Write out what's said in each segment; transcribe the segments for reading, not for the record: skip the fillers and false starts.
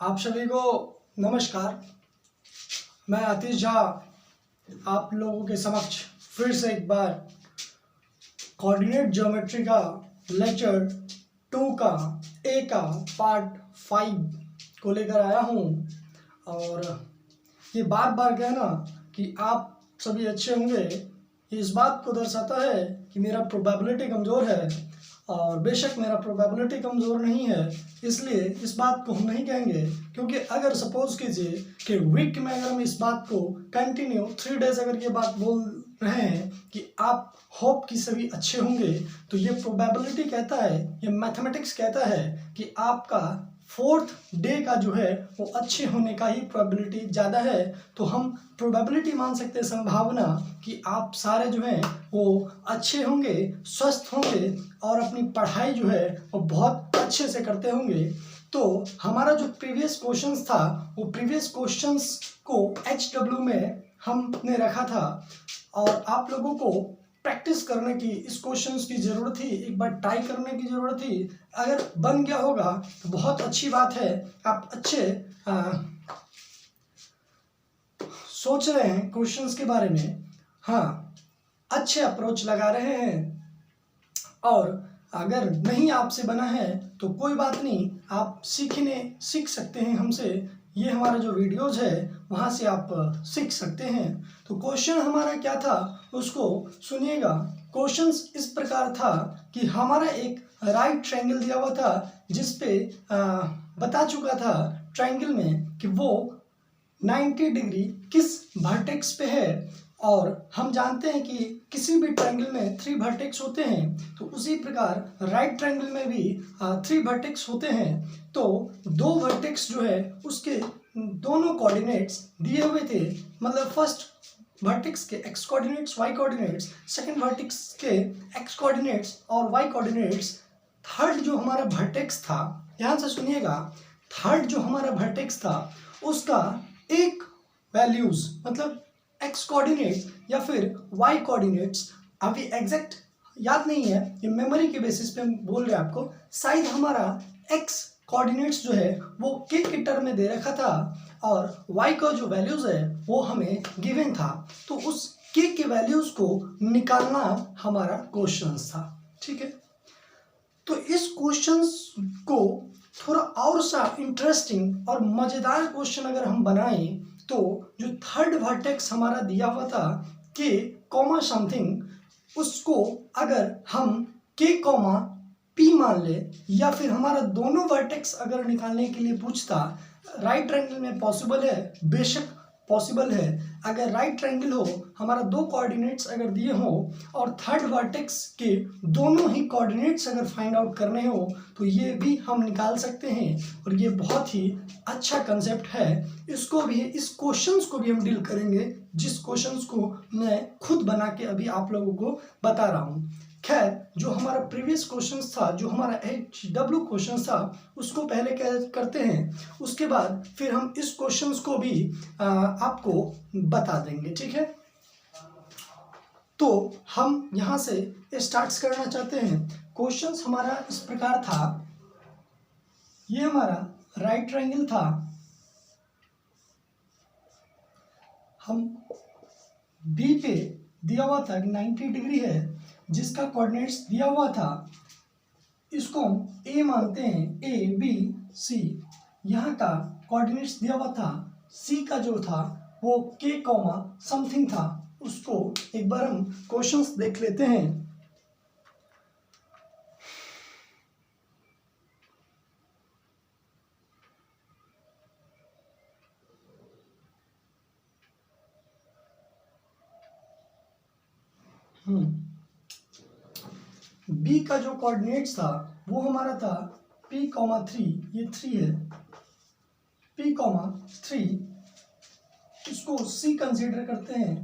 आप सभी को नमस्कार। मैं आतिश झा आप लोगों के समक्ष फिर से एक बार कोऑर्डिनेट ज्योमेट्री का लेक्चर 2 का ए का पार्ट 5 को लेकर आया हूँ। और ये बार बार कहना कि आप सभी अच्छे होंगे ये इस बात को दर्शाता है कि मेरा प्रोबेबिलिटी कमज़ोर है, और बेशक मेरा प्रोबेबिलिटी कमज़ोर नहीं है इसलिए इस बात को हम नहीं कहेंगे, क्योंकि अगर सपोज कीजिए कि वीक में अगर हम इस बात को कंटिन्यू 3 डेज अगर ये बात बोल रहे हैं कि आप होप कि सभी अच्छे होंगे, तो ये प्रोबेबिलिटी कहता है, ये मैथमेटिक्स कहता है कि आपका 4th डे का जो है वो अच्छे होने का ही प्रोबेबिलिटी ज़्यादा है। तो हम प्रोबेबिलिटी मान सकते हैं, संभावना कि आप सारे जो हैं वो अच्छे होंगे, स्वस्थ होंगे और अपनी पढ़ाई जो है वो बहुत अच्छे से करते होंगे। तो हमारा जो प्रीवियस क्वेश्चंस था वो प्रीवियस क्वेश्चंस को HW में हमने रखा था और आप लोगों को प्रैक्टिस करने की इस क्वेश्चंस की ज़रूरत थी, एक बार ट्राई करने की ज़रूरत थी। अगर बन गया होगा तो बहुत अच्छी बात है, आप अच्छे सोच रहे हैं क्वेश्चंस के बारे में, हाँ अच्छे अप्रोच लगा रहे हैं। और अगर नहीं आपसे बना है तो कोई बात नहीं, आप सीख सकते हैं हमसे। ये हमारा जो वीडियोज़ है वहाँ से आप सीख सकते हैं। तो क्वेश्चन हमारा क्या था उसको सुनिएगा। क्वेश्चंस इस प्रकार था कि हमारा एक राइट ट्रायंगल दिया हुआ था जिस पे बता चुका था ट्रायंगल में कि वो 90 डिग्री किस वर्टेक्स पे है। और हम जानते हैं कि किसी भी ट्रायंगल में 3 वर्टेक्स होते हैं, तो उसी प्रकार राइट ट्रायंगल में भी 3 वर्टेक्स होते हैं। तो 2 वर्टेक्स जो है उसके दोनों कोऑर्डिनेट्स दिए हुए थे, मतलब फर्स्ट वर्टेक्स के x coordinates y coordinates, second vertex के x कोऑर्डिनेट्स और y कोऑर्डिनेट्स। थर्ड जो हमारा वर्टेक्स था, ध्यान से सुनिएगा, थर्ड जो हमारा वर्टेक्स था उसका एक वैल्यूज मतलब x कोऑर्डिनेट या फिर y कोऑर्डिनेट्स अभी एग्जैक्ट याद नहीं है, ये मेमोरी के बेसिस पे हम बोल रहे हैं आपको। शायद हमारा x कोऑर्डिनेट्स जो है वो के टर्म में दे रखा था और y का जो वैल्यूज है वो हमें गिवन था, तो उस के वैल्यूज को निकालना हमारा क्वेश्चन था। ठीक है, तो इस क्वेश्चन को थोड़ा और सा इंटरेस्टिंग और मज़ेदार क्वेश्चन अगर हम बनाएं तो जो थर्ड वर्टेक्स हमारा दिया हुआ था के कॉमा समथिंग, उसको अगर हम के कॉमा पी मान ले, या फिर हमारा दोनों वर्टेक्स अगर निकालने के लिए पूछता, राइट ट्रायंगल में पॉसिबल है, बेशक पॉसिबल है। अगर राइट ट्रायंगल हो, हमारा 2 कोऑर्डिनेट्स अगर दिए हो और थर्ड वर्टेक्स के दोनों ही कोऑर्डिनेट्स अगर फाइंड आउट करने हो तो ये भी हम निकाल सकते हैं। और ये बहुत ही अच्छा कंसेप्ट है, इसको भी, इस क्वेश्चंस को भी हम डील करेंगे, जिस क्वेश्चंस को मैं खुद बना के अभी आप लोगों को बता रहा हूँ। खैर, जो हमारा प्रीवियस क्वेश्चन था, जो हमारा HW क्वेश्चन था, उसको पहले क्या करते हैं, उसके बाद फिर हम इस क्वेश्चंस को भी आपको बता देंगे। ठीक है, तो हम यहाँ से स्टार्ट करना चाहते हैं। क्वेश्चंस हमारा इस प्रकार था, ये हमारा राइट ट्रायंगल था, हम बी पे दिया हुआ था 90 डिग्री है, जिसका कोऑर्डिनेट्स दिया हुआ था, इसको हम ए मानते हैं, ए बी सी। यहाँ का कोऑर्डिनेट्स दिया हुआ था, सी का जो था वो के कॉमा समथिंग था। उसको एक बार हम क्वेश्चंस देख लेते हैं। बी का जो कोऑर्डिनेट्स था वो हमारा था p, 3, ये 3 है, p, 3, इसको c कंसीडर करते हैं।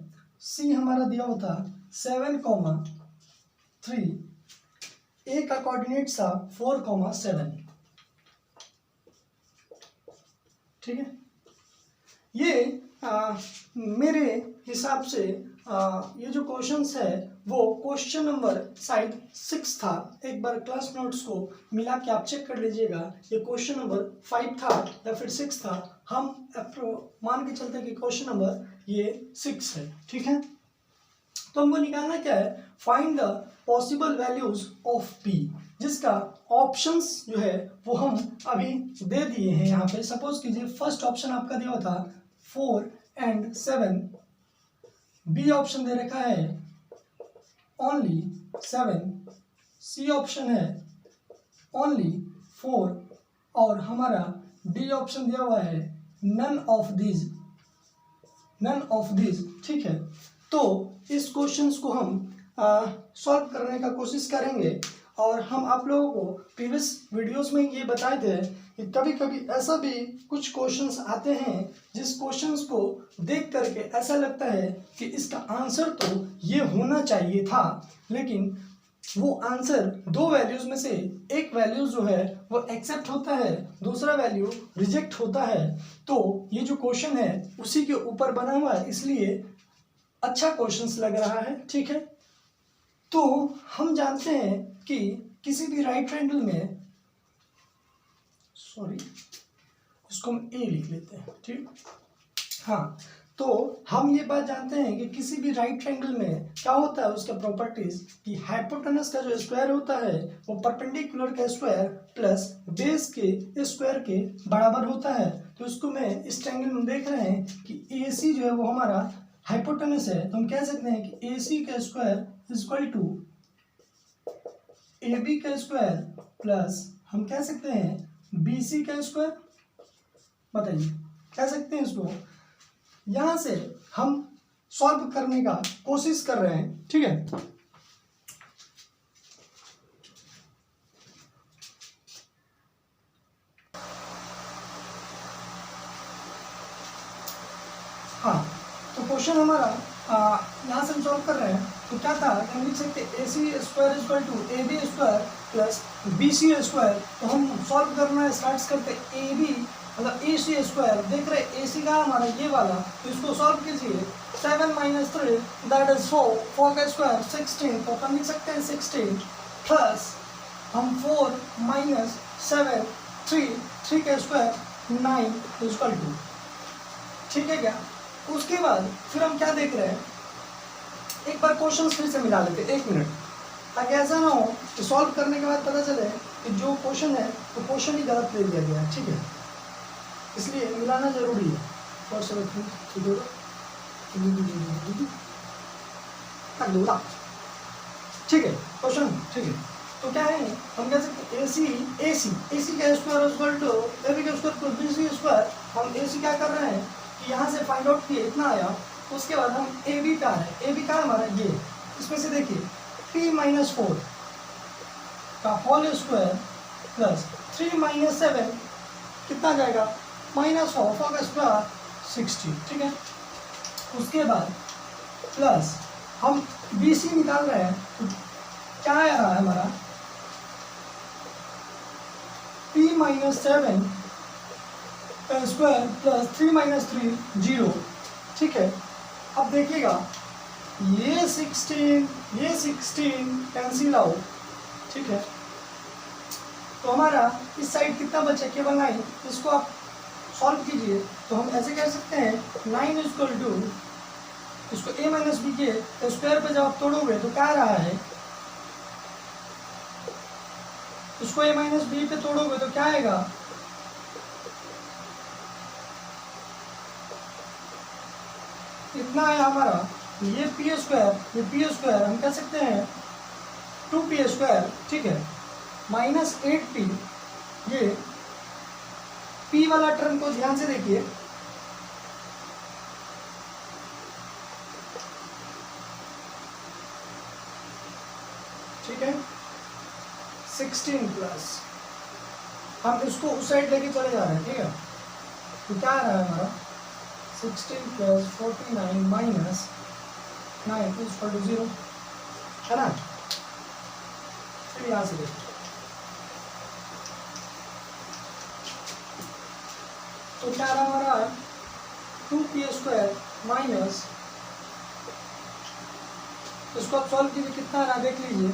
c हमारा दिया हुआ था 7, 3, a का कोऑर्डिनेट्स था 4, 7। ठीक है, ये मेरे हिसाब से ये जो क्वेश्चंस है वो क्वेश्चन नंबर शायद 6 था। एक बार क्लास नोट्स को मिला के आप चेक कर लीजिएगा, ये क्वेश्चन नंबर 5 था या फिर 6 था। हम मान के चलते हैं कि क्वेश्चन नंबर ये 6 है, ठीक है। तो हमको निकालना क्या है, find the possible values of P, जिसका ऑप्शंस जो है वो हम अभी दे दिए हैं यहाँ पे। सपोज कीजिए फर्स्ट ऑप्शन आपका दिया था 4 and 7, बी ऑप्शन दे रखा है ओनली 7, सी ऑप्शन है ओनली 4 और हमारा डी ऑप्शन दिया हुआ है नन ऑफ दिस, ठीक है। तो इस क्वेश्चंस को हम सॉल्व करने का कोशिश करेंगे और हम आप लोगों को प्रीवियस वीडियोस में ये बताए थे कि कभी कभी ऐसा भी कुछ क्वेश्चंस आते हैं जिस क्वेश्चंस को देख करके ऐसा लगता है कि इसका आंसर तो ये होना चाहिए था, लेकिन वो आंसर दो वैल्यूज में से एक वैल्यू जो है वो एक्सेप्ट होता है, दूसरा वैल्यू रिजेक्ट होता है। तो ये जो क्वेश्चन है उसी के ऊपर बना हुआ है, इसलिए अच्छा क्वेश्चंस लग रहा है, ठीक है। तो हम जानते हैं कि किसी भी राइट ट्रायंगल में, सॉरी इसको हम ए लिख लेते हैं, ठीक। हाँ, तो हम ये बात जानते हैं कि किसी भी राइट ट्रायंगल में क्या होता है, उसका प्रॉपर्टीज कि हाइपोटेनस का जो स्क्वायर होता है वो परपेंडिकुलर का स्क्वायर प्लस बेस के स्क्वायर के बराबर होता है। तो इसको मैं इस ट्रायंगल में देख रहे हैं कि ए सी जो है वो हमारा हाइपोटेनस है, तो हम कह सकते हैं कि ए सी का square equal to A B का स्क्वायर प्लस हम कह सकते हैं बी सी का स्क्वायर। बताइए कह सकते हैं इसको, यहां से हम सॉल्व करने का कोशिश कर रहे हैं, ठीक है। हाँ, तो क्वेश्चन हमारा यहाँ से हम सॉल्व कर रहे हैं, तो क्या था कि हम लिख सकते A C square equal to A B square plus B C square. तो हम सॉल्व करना स्टार्ट करते ए बी मतलब ए सी स्क्वायर, देख रहे ए सी का हमारा ये वाला, तो इसको सॉल्व कीजिए 7 - 3 दैट इज 4, 4 का स्क्वायर 16, तो अपन लिख सकते हैं 16 प्लस हम 4 - 7 3 का स्क्वायर 9 इक्वल टू, ठीक है क्या। उसके बाद फिर हम क्या देख रहे हैं, एक बार क्वेश्चन फिर से मिला लेते हैं, 1 मिनट, ताकि ऐसा ना हो कि सॉल्व करने के बाद पता चले कि जो क्वेश्चन है तो क्वेश्चन ही गलत ले लिया गया, ठीक है। इसलिए मिलाना जरूरी है। और सब ठीक है क्वेश्चन, ठीक है। तो क्या है, हम कह सकते हैं ए सी का square equal to A B का square plus B C square. हम ए सी क्या कर रहे हैं कि यहाँ से फाइंड आउट किए, इतना आया। उसके बाद हम ए बी का है, ए बी का हमारा ये, इसमें से देखिए p - 4 का होल स्क्वायर प्लस 3 - 7 कितना जाएगा -4, 4 का स्क्वायर 60, ठीक है। उसके बाद प्लस हम बी सी निकाल रहे हैं, तो क्या आ रहा है हमारा p - 7 का स्क्वायर प्लस 3 - 3 0, ठीक है। अब देखिएगा ये 16 कैंसिल आउट, ठीक है। तो हमारा इस साइड कितना बचा, केवल 9। इसको आप सॉल्व कीजिए, तो हम ऐसे कह सकते हैं 9 इक्वल टू, इसको a - b के स्क्वायर पे जब आप तोड़ोगे तो क्या आ रहा है, इसको a - b पे तोड़ोगे तो क्या आएगा, इतना है हमारा। ये पी स्क्वायर हम कह सकते हैं 2p स्क्वायर, ठीक है, -8p। ये p वाला टर्म को ध्यान से देखिए, ठीक है। 16 प्लस हम इसको उस साइड लेके चले जा रहे हैं, ठीक है। तो क्या आ रहा है हमारा 16 प्लस 49 माइनस 9 इक्वल टू 0, है ना। फिर यहाँ से देखिए, तो क्या रहा हमारा 2p स्क्वायर माइनस इसको आप सॉल्व कीजिए, कितना आ रहा है देख लीजिए,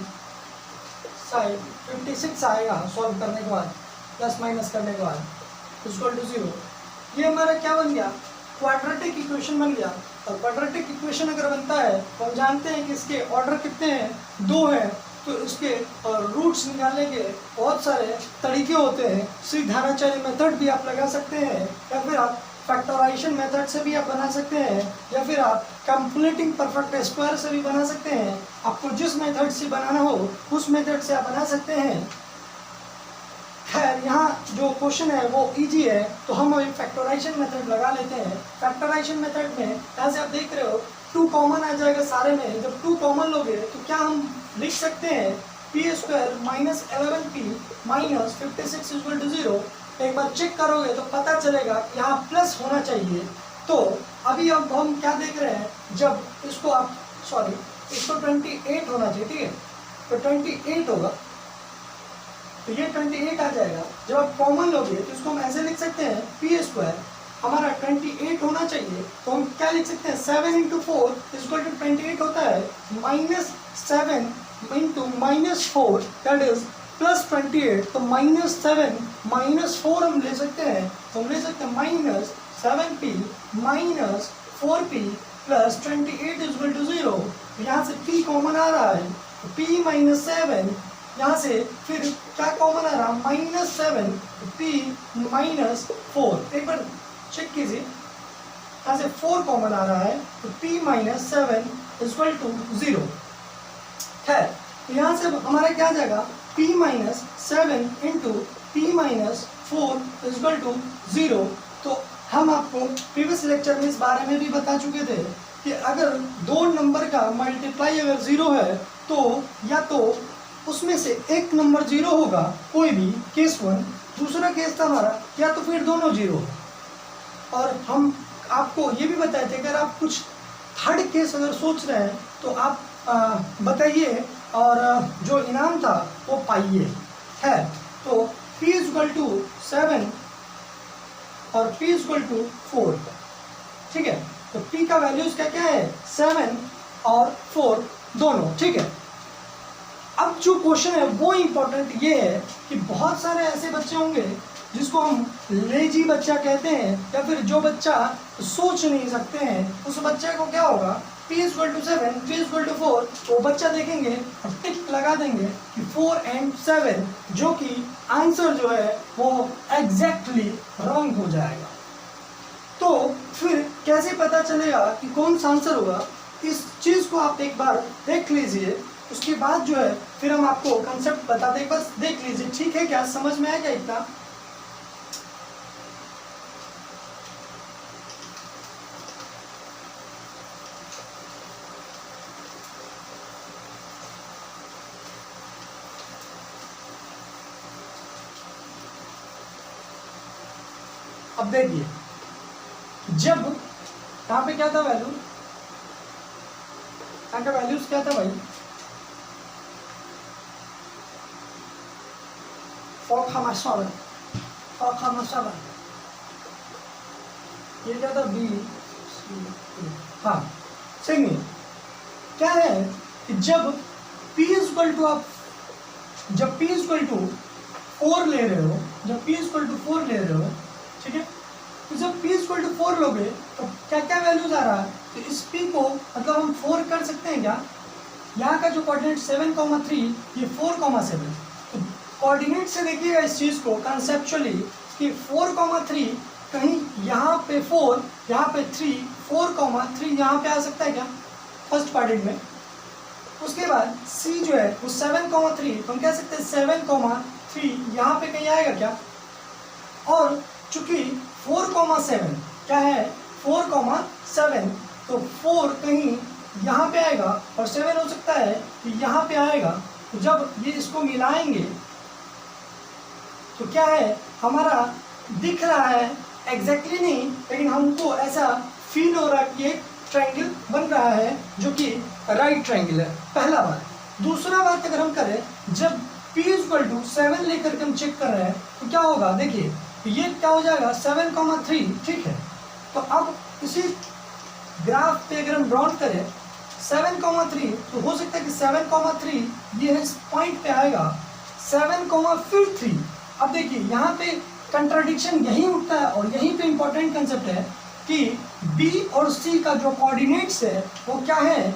साइड 56 आएगा सॉल्व करने के बाद, प्लस माइनस करने के बाद, इक्वल टू 0। ये हमारा क्या बन गया, क्वाड्रेटिक इक्वेशन बन गया। और क्वाड्रेटिक इक्वेशन अगर बनता है तो हम जानते हैं कि इसके ऑर्डर कितने हैं, 2 हैं, तो इसके रूट्स निकालने के बहुत सारे तरीके होते हैं। सीधाराचार्य मेथड भी आप लगा सकते हैं, या फिर आप फैक्टराइजेशन मेथड से भी आप बना सकते हैं, या फिर आप कैलकुलेटिंग परफेक्ट स्क्वायर से भी बना सकते हैं। आपको जिस मेथड से बनाना हो उस मेथड से आप बना सकते हैं। खैर यहाँ जो क्वेश्चन है वो इजी है, तो हम अभी फैक्टराइजेशन मेथड लगा लेते हैं। फैक्टराइजेशन मेथड में यहाँ से आप देख रहे हो 2 कॉमन आ जाएगा सारे में। जब 2 कॉमन लोगे तो क्या हम लिख सकते हैं, P square minus 11p minus 56 equal to 0। एक बार चेक करोगे तो पता चलेगा यहाँ प्लस होना चाहिए। तो अभी अब हम क्या देख रहे हैं, जब इसको आप इसको 28 होना चाहिए, ठीक है, तो 28 होगा, तो ये 28 आ जाएगा। जब आप कॉमन लोगे तो इसको हम ऐसे लिख सकते हैं, पी स्क्वायर हमारा 28 होना चाहिए, तो हम क्या लिख सकते हैं, 7 इंटू 4 इक्वल टू 28 होता है, minus 7 into minus 4 that is plus 28। तो माइनस 7 माइनस 4 हम ले सकते हैं, तो हम ले सकते हैं minus 7p minus 4p plus 28 equal to 0। यहाँ से p कॉमन आ रहा है, तो p माइनस 7, यहाँ से फिर क्या कॉमन आ रहा है, माइनस 7 p माइनस 4। एक बार चेक कीजिए, यहाँ से 4 कॉमन आ रहा है, तो p माइनस 7 इक्वल टू 0 है। यहाँ से हमारा क्या आ जाएगा, p minus 7 into p minus 4 equal to 0। तो हम आपको प्रीवियस लेक्चर में इस बारे में भी बता चुके थे कि अगर 2 नंबर का मल्टीप्लाई अगर 0 है तो या तो उसमें से एक नंबर 0 होगा, कोई भी केस 1, दूसरा केस था हमारा या तो फिर दोनों 0। और हम आपको ये भी बताए थे अगर आप कुछ थर्ड केस अगर सोच रहे हैं तो आप बताइए और जो इनाम था वो पाइए, है। तो p इक्वल टू 7 और p इक्वल टू 4, ठीक है। तो p का वैल्यूज क्या क्या है, 7 और 4 दोनों, ठीक है। अब जो क्वेश्चन है वो इम्पोर्टेंट ये है कि बहुत सारे ऐसे बच्चे होंगे जिसको हम लेजी बच्चा कहते हैं, या फिर जो बच्चा सोच नहीं सकते हैं, उस बच्चे को क्या होगा, p equal to 7 p equal to 4, वो बच्चा देखेंगे और टिक लगा देंगे कि 4 एंड 7, जो कि आंसर जो है वो एग्जैक्टली रॉन्ग हो जाएगा। तो फिर कैसे पता चलेगा कि कौन सा आंसर होगा, इस चीज़ को आप एक बार देख लीजिए, उसके बाद जो है फिर हम आपको कंसेप्ट बताते हैं। बस देख लीजिए, ठीक है, क्या समझ में आया क्या इतना। अब देखिए, जब यहाँ पे क्या था वैल्यू, यहाँ का वैल्यूज क्या था भाई, 4,7, ये क्या था, b, हाँ सही में क्या है कि जब p इक्वल टू आप जब p इक्वल टू 4 ले रहे हो, जब p इक्वल टू 4 ले रहे हो, ठीक है, तो जब p इक्वल टू 4 लोगे तो क्या क्या वैल्यूज आ रहा है, तो इस p को मतलब हम 4 कर सकते हैं क्या, यहाँ का जो कोऑर्डिनेट 7,3, ये 4,7, तो कोऑर्डिनेट से देखिएगा इस चीज़ को कंसेप्चुअली कि 4,3 कहीं यहाँ पे 4, यहाँ पे 3, 4,3 यहाँ पे आ सकता है क्या फर्स्ट क्वाड्रेंट में। उसके बाद c जो है वो 7,3, तो हम कह सकते हैं 7,3 यहाँ पे कहीं आएगा क्या, और चूंकि 4,7 क्या है, 4,7, तो 4 कहीं यहाँ पे आएगा और 7 हो सकता है कि यहाँ पे आएगा। तो जब ये इसको मिलाएंगे तो क्या है, हमारा दिख रहा है एग्जैक्टली नहीं, लेकिन हमको ऐसा फील हो रहा है कि एक ट्रायंगल बन रहा है जो कि राइट ट्रायंगल है, पहला बात। दूसरा बात अगर हम करें, जब p इक्वल टू 7 लेकर के हम चेक कर रहे हैं तो क्या होगा, देखिए ये क्या हो जाएगा 7,3, ठीक है। तो अब इसी ग्राफ पे अगर हम ड्रॉ करें 7,3, तो हो सकता है कि 7,3 ये इस पॉइंट पे आएगा, 7, फिर 3। अब देखिए यहाँ पे कंट्राडिक्शन यही उठता है और यहीं पे इंपॉर्टेंट कंसेप्ट है कि बी और सी का जो कोऑर्डिनेट्स है वो क्या है,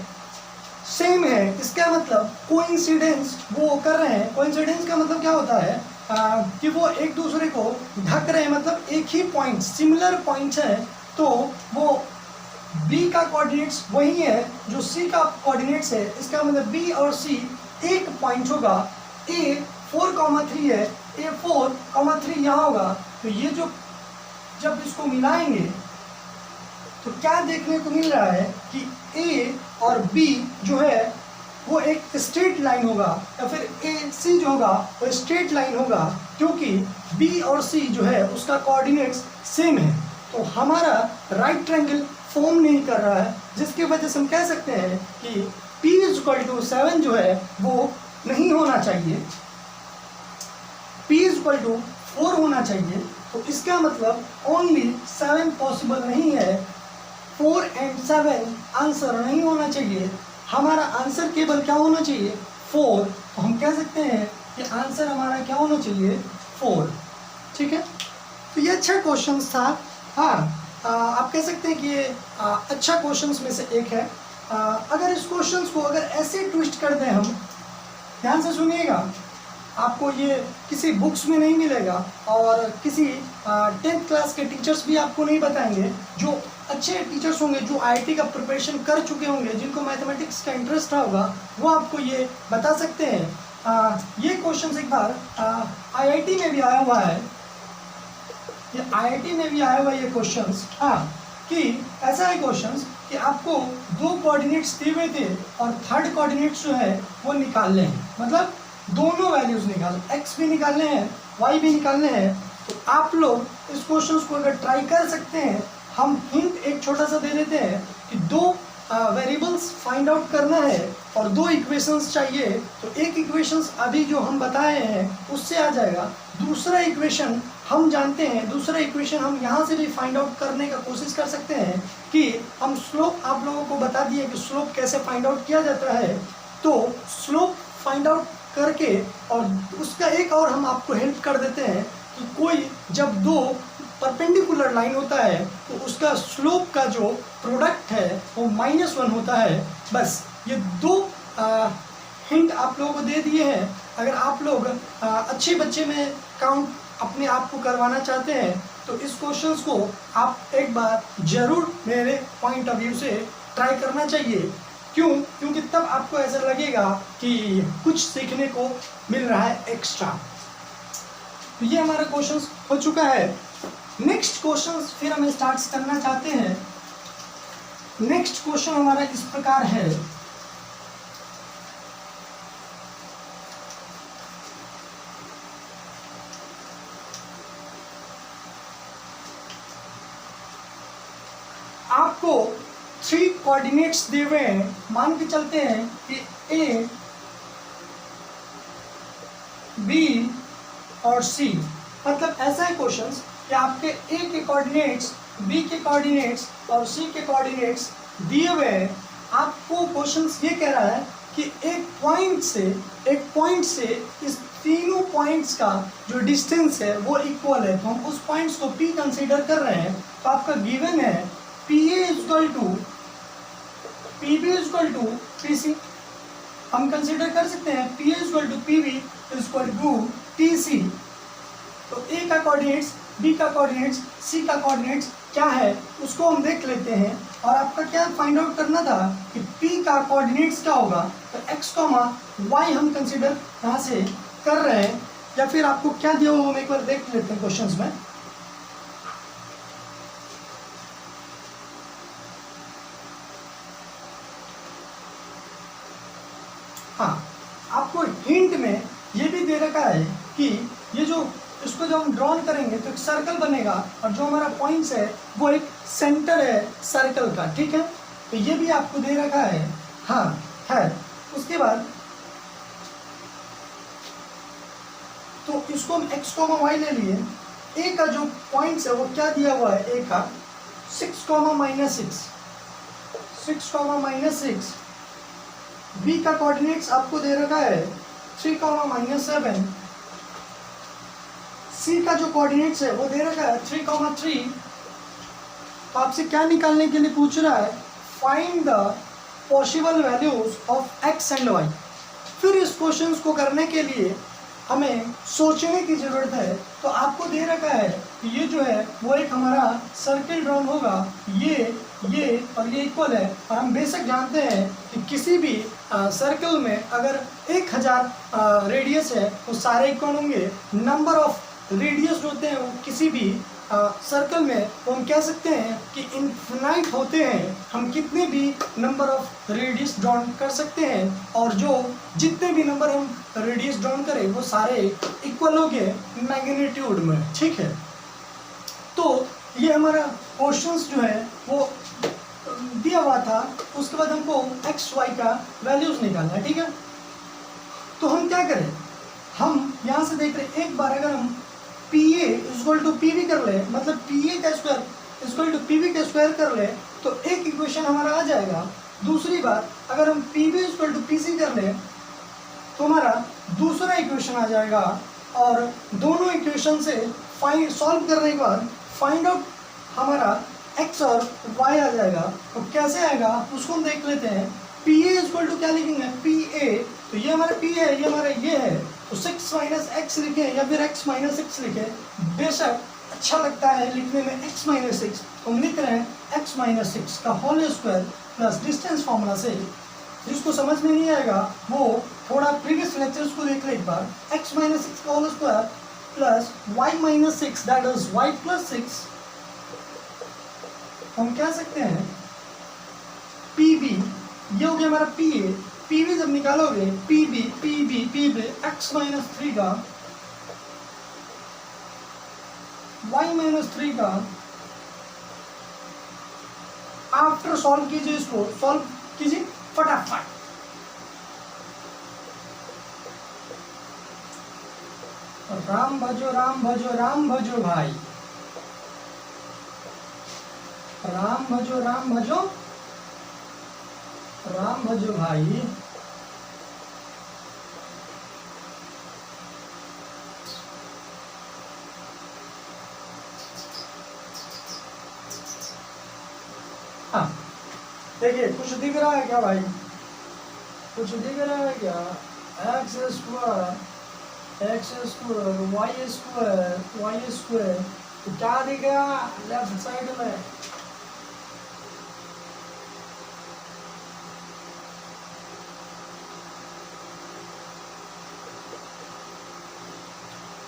सेम है। इसका मतलब कोइंसिडेंस वो कर रहे हैं। कोइंसिडेंस का मतलब क्या होता है कि वो एक दूसरे को ढक रहे हैं, मतलब एक ही पॉइंट, सिमिलर पॉइंट्स है, तो वो बी का कोऑर्डिनेट्स वही है जो सी का कोऑर्डिनेट्स है। इसका मतलब बी और सी एक पॉइंट होगा। ए 4,3 है, ए 4,3 यहाँ होगा। तो ये जो जब इसको मिलाएंगे तो क्या देखने को मिल रहा है कि ए और बी जो है वो एक स्ट्रेट लाइन होगा, या फिर ए सी जो होगा वो स्ट्रेट लाइन होगा, क्योंकि बी और सी जो है उसका कोऑर्डिनेट्स सेम है। तो हमारा राइट ट्रायंगल फॉर्म नहीं कर रहा है, जिसकी वजह से हम कह सकते हैं कि P = 7 जो है वो नहीं होना चाहिए, P = 4 होना चाहिए। तो इसका मतलब ओनली 7 पॉसिबल नहीं है, 4 और 7 आंसर नहीं होना चाहिए। हमारा आंसर केवल क्या होना चाहिए, 4। तो हम कह सकते हैं कि आंसर हमारा क्या होना चाहिए, 4। ठीक है, तो ये अच्छा क्वेश्चन था। हाँ, आप कह सकते हैं कि ये अच्छा क्वेश्चंस में से एक है। अगर इस क्वेश्चंस को अगर ऐसे ट्विस्ट कर दें हम, ध्यान से सुनिएगा, आपको ये किसी बुक्स में नहीं मिलेगा और किसी 10th क्लास के टीचर्स भी आपको नहीं बताएंगे। जो अच्छे टीचर्स होंगे, जो आईआईटी का प्रिपरेशन कर चुके होंगे, जिनको मैथमेटिक्स का इंटरेस्ट होगा, वो आपको ये बता सकते हैं। ये क्वेश्चन एक बार आईआईटी में भी आया हुआ है, ये आईआईटी में भी आया हुआ ये क्वेश्चंस। कि ऐसा है क्वेश्चंस कि आपको 2 कोऑर्डिनेट्स दिए हुए थे और थर्ड कोऑर्डिनेट्स जो है वो निकालने हैं, मतलब दोनों वैल्यूज निकालने, एक्स भी निकालने हैं, वाई भी निकालने हैं। तो आप लोग इस क्वेश्चंस को अगर ट्राई कर सकते हैं, हम हिंट एक छोटा सा दे देते हैं कि 2 वेरिएबल्स फाइंड आउट करना है और 2 इक्वेशंस चाहिए। तो एक इक्वेशंस अभी जो हम बताए हैं उससे आ जाएगा, दूसरा इक्वेशन हम जानते हैं, दूसरा इक्वेशन हम यहाँ से भी फाइंड आउट करने का कोशिश कर सकते हैं कि हम स्लोप आप लोगों को बता दिए कि स्लोप कैसे फाइंड आउट किया जाता है। तो स्लोप फाइंड आउट करके और उसका एक और हम आपको हेल्प कर देते हैं कि कोई जब 2 परपेंडिकुलर लाइन होता है तो उसका स्लोप का जो प्रोडक्ट है वो -1 होता है। बस ये 2 हिंट आप लोगों को दे दिए हैं। अगर आप लोग अच्छे बच्चे में काउंट अपने आप को करवाना चाहते हैं तो इस क्वेश्चंस को आप एक बार जरूर मेरे पॉइंट ऑफ व्यू से ट्राई करना चाहिए। क्यों? क्योंकि तब आपको ऐसा लगेगा कि कुछ सीखने को मिल रहा है एक्स्ट्रा। तो ये हमारा क्वेश्चंस हो चुका है। नेक्स्ट क्वेश्चंस फिर हम स्टार्ट करना चाहते हैं। नेक्स्ट क्वेश्चन हमारा इस प्रकार है, आपको 3 कोऑर्डिनेट्स दिए हुए हैं। मान के चलते हैं कि ए, बी और सी, मतलब ऐसा है क्वेश्चंस कि आपके ए के कोऑर्डिनेट्स, बी के कोऑर्डिनेट्स और सी के कोऑर्डिनेट्स दिए हुए हैं। आपको क्वेश्चंस ये कह रहा है कि एक पॉइंट से इस तीनों पॉइंट्स का जो डिस्टेंस है वो इक्वल है। तो हम उस पॉइंट्स को P कंसीडर कर रहे हैं। तो आपका गिवन है PA = PB = PC। हम कंसीडर कर सकते हैं PA = PB = TC। तो A का कोऑर्डिनेट्स, B का कोऑर्डिनेट्स, C का कोऑर्डिनेट्स क्या है उसको हम देख लेते हैं। और आपका क्या फाइंड आउट करना था कि P का कोऑर्डिनेट्स क्या होगा। तो x, y हम कंसीडर यहाँ से कर रहे हैं, या फिर आपको क्या दिया हुआ हम एक बार देख लेते हैं क्वेश्चंस में। हाँ, आपको हिंट में ये भी दे रखा है कि ये जो इसको जब हम ड्रॉन करेंगे तो एक सर्कल बनेगा और जो हमारा पॉइंट्स है वो एक सेंटर है सर्कल का। ठीक है, तो ये भी आपको दे रखा है। हाँ है। उसके बाद तो इसको हम x, y ले लिए। a का जो पॉइंट्स है वो क्या दिया हुआ है, a का 6, -6, 6, -6 बी का कोऑर्डिनेट्स आपको दे रखा है 3,-7। सी का जो कोऑर्डिनेट्स है वो दे रखा है 3,3। तो आपसे क्या निकालने के लिए पूछ रहा है, find the possible values of X and Y. फिर इस क्वेश्चन को करने के लिए हमें सोचने की ज़रूरत है। तो आपको दे रखा है कि ये जो है वो एक हमारा सर्किल ड्रॉन होगा, ये और ये इक्वल है। और हम बेसिक जानते हैं कि किसी भी सर्कल में अगर 1000 रेडियस है तो सारे इक्वल होंगे। नंबर ऑफ रेडियस होते हैं वो किसी भी सर्कल में वो हम कह सकते हैं कि इनफिनाइट होते हैं। हम कितने भी नंबर ऑफ रेडियस ड्रॉन कर सकते हैं और जो जितने भी नंबर हम रेडियस ड्रॉन करें वो सारे इक्वल हो गए मैग्नीट्यूड में, ठीक है। तो ये हमारा क्वेश्चंस जो है वो दिया हुआ था। उसके बाद हमको एक्स वाई का वैल्यूज निकालना है, ठीक है। तो हम क्या करें, हम यहाँ से देख रहे हैं, एक बार अगर हम PA इक्वल टू PB कर ले, मतलब PA का स्क्वायर इक्वल टू PB का स्क्वायर कर ले तो एक इक्वेशन हमारा आ जाएगा। दूसरी बात अगर हम PB इक्वल टू PC कर ले तो हमारा दूसरा इक्वेशन आ जाएगा। और दोनों इक्वेशन से सॉल्व करने के बाद फाइंड आउट हमारा x और y आ जाएगा। तो कैसे आएगा उसको हम देख लेते हैं। PA इक्वल टू क्या लिखेंगे, PA, तो ये हमारा P है, ये हमारा ये है, तो 6 माइनस एक्स लिखें या फिर x माइनस 6 लिखें। बेशक अच्छा लगता है लिखने में x माइनस 6, तो हम लिख रहे हैं x माइनस 6 का whole square plus distance formula से। जिसको समझ में नहीं आएगा वो थोड़ा प्रीवियस लेक्चर्स को देख ले एक बार। x माइनस 6 का whole square plus y minus 6 that is y plus 6। हम कह सकते हैं PB, ये हो गया हमारा PA। PB जब निकालोगे PB x माइनस 3 का y माइनस 3 का, आफ्टर सॉल्व कीजिए, इसको सॉल्व कीजिए फटाफट। राम भजो राम भजो राम भजो भाई, राम भजो राम भजो राम भजो भाई। हाँ देखिए, कुछ दिख रहा है क्या भाई, कुछ दिख रहा है क्या? एक्स स्क्वायर वाई स्क्वायर, तो क्या दिखेगा लेफ्ट साइड में?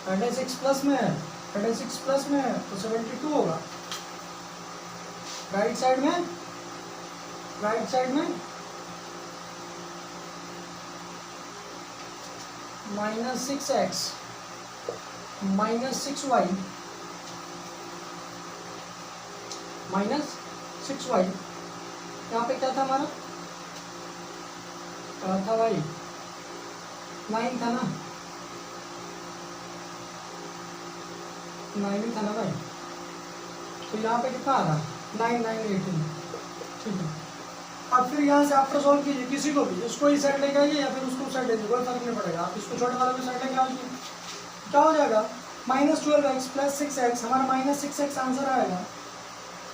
$6 प्लस में है, 6 प्लस में है तो 72 होगा। राइट साइड में minus 6x minus 6y minus 6y। यहाँ पे क्या था हमारा, क्या था भाई, 9 था ना, 9 ही था ना भाई। तो यहाँ पे कितना आ रहा, 9 9 18, ठीक है। अब फिर यहाँ से आफ्टर सॉल्व कीजिए, किसी को भी, इसको इस साइड लेके आइए या फिर उसको साइड ले, कोई फर्क नहीं पड़ेगा। आप इसको छोटे वाले को साइड लेके आइए, क्या हो जाएगा -12x प्लस 6x, हमारा -6x आंसर आएगा।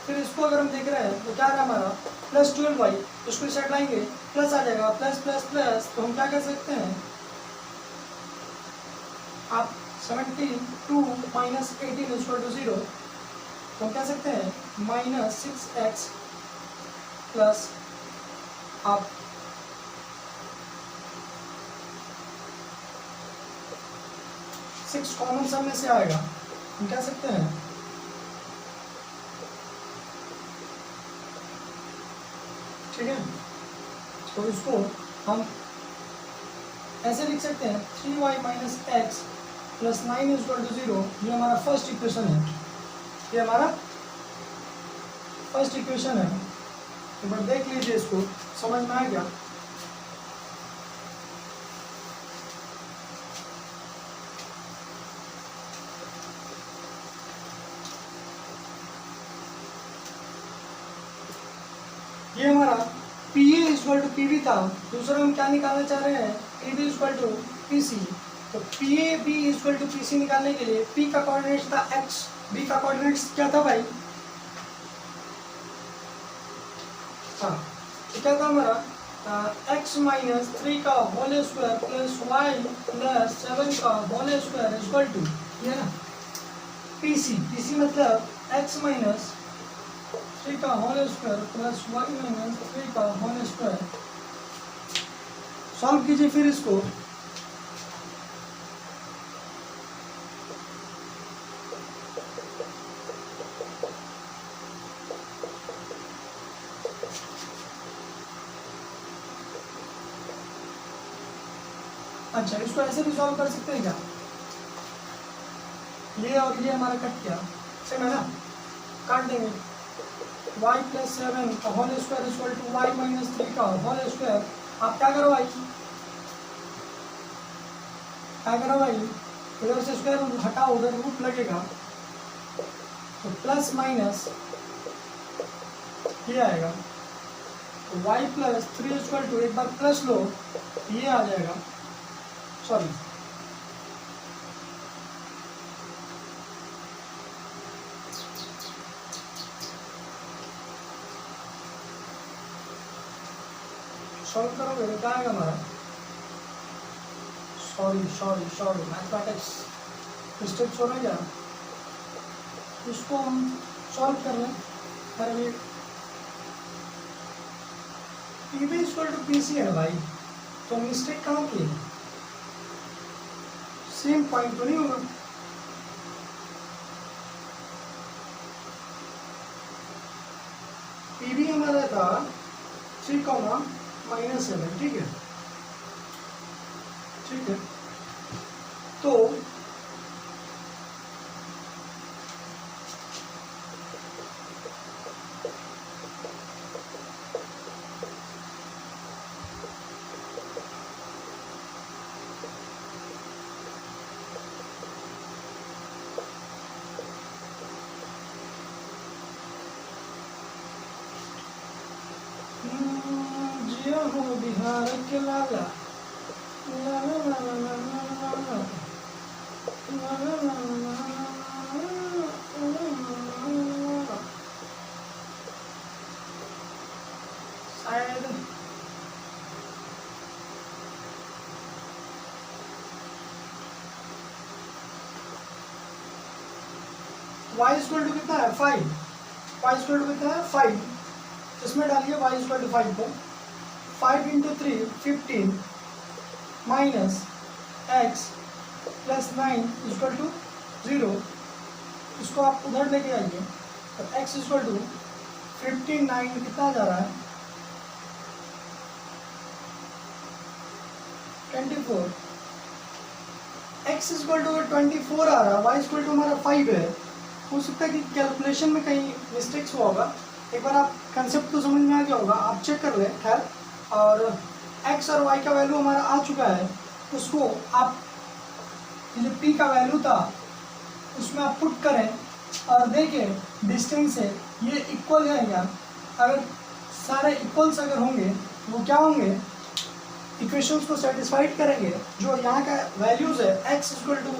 फिर इसको अगर हम देख रहे हैं तो क्या है हमारा +12y, इसको इस साइड लाएंगे प्लस आ जाएगा, प्लस प्लस प्लस, तो हम क्या कह सकते हैं, आप 72 माइनस 18 इक्वल टू 0, तो हम कह सकते हैं -6x प्लस आप 6 कॉमन सम में से आएगा, हम कह सकते हैं ठीक है। तो इसको हम ऐसे लिख सकते हैं 3y minus X plus 9 equal to 0। ये हमारा फर्स्ट इक्वेशन है, ये हमारा फर्स्ट इक्वेशन है। एक बार देख लीजिए, इसको समझ में आ गया? ये हमारा PA इक्वल टू PB था, दूसरा हम क्या निकालना चाह रहे हैं, P B equal to P C. तो P A B equal to P C निकालने के लिए पी का कोऑर्डिनेट्स था एक्स, बी का कोऑर्डिनेट्स क्या था भाई, हाँ तो क्या था हमारा एक्स माइनस 3 का whole square plus Y plus 7 का होल स्क्वायर इक्वल टू, ये ना पी सी मतलब एक्स माइनस 3 का whole square plus Y minus 3 का होल स्क्वायर। सॉल्व कीजिए फिर इसको, अच्छा इसको ऐसे भी सॉल्व कर सकते हैं क्या, ये और ये हमारा कट गया, सेम है ना, काट देंगे y प्लस 7 का whole square equal to y minus 3 का होल स्क्वायर। आप क्या करो भाई, इधर से स्क्वायर हटाओ, उधर रूट लगेगा, तो प्लस माइनस ये आएगा, तो y प्लस 3 इक्वल टू, एक बार प्लस लो ये आ जाएगा, सॉरी सॉल्व करोगे तो क्या आएगा हमारा, सॉरी मैथमेटिक्स मिस्टेक्स हो रहा है क्या, इसको हम सॉल्व कर लें। अरे P B equal to P C है ना भाई, तो मिस्टेक कहाँ की है, सेम पॉइंट तो नहीं होगा, पी बी हमारा था 3, -7, ठीक है, तो जिया हो बिहार के लाला, ला ला ला ला ला ला ला ला ला ला ला, शायद y इक्वल टू कितना है 5, y इक्वल टू कितना है 5, इसमें डालिए y इक्वल टू 5 को, 5 into 3 15 minus x plus 9 equal to 0, इसको आप उधर लेके आइए, तो x इक्वल टू 15 9 कितना जा रहा है 24, x इक्वल टू 24 आ रहा है, y इक्वल टू हमारा 5 है। हो सकता है कि कैलकुलेशन में कहीं मिस्टेक्स हुआ होगा, एक बार आप कंसेप्ट तो समझ में आ गया होगा, आप चेक कर लें। खैर, और x और y का वैल्यू हमारा आ चुका है, उसको आप जो p का वैल्यू था उसमें आप पुट करें और देखें डिस्टेंस है ये इक्वल है क्या, अगर सारे इक्वल्स अगर होंगे तो वो क्या होंगे, इक्वेशंस को सेटिस्फाइड करेंगे। जो यहाँ का वैल्यूज़ है x equal to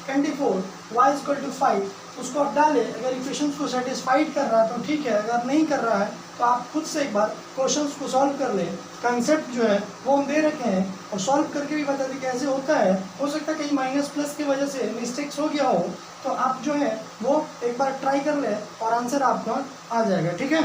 24, y equal to 5, उसको आप डालें, अगर इक्वेशंस को सेटिस्फाइड कर रहा है तो ठीक है, अगर नहीं कर रहा है तो आप खुद से एक बार क्वेश्चंस को सॉल्व कर लें। कंसेप्ट जो है वो हम दे रखे हैं और सॉल्व करके भी बता दें कैसे होता है। हो सकता है कहीं माइनस प्लस की वजह से मिस्टेक्स हो गया हो, तो आप जो है वो एक बार ट्राई कर लें और आंसर आपका आ जाएगा, ठीक है।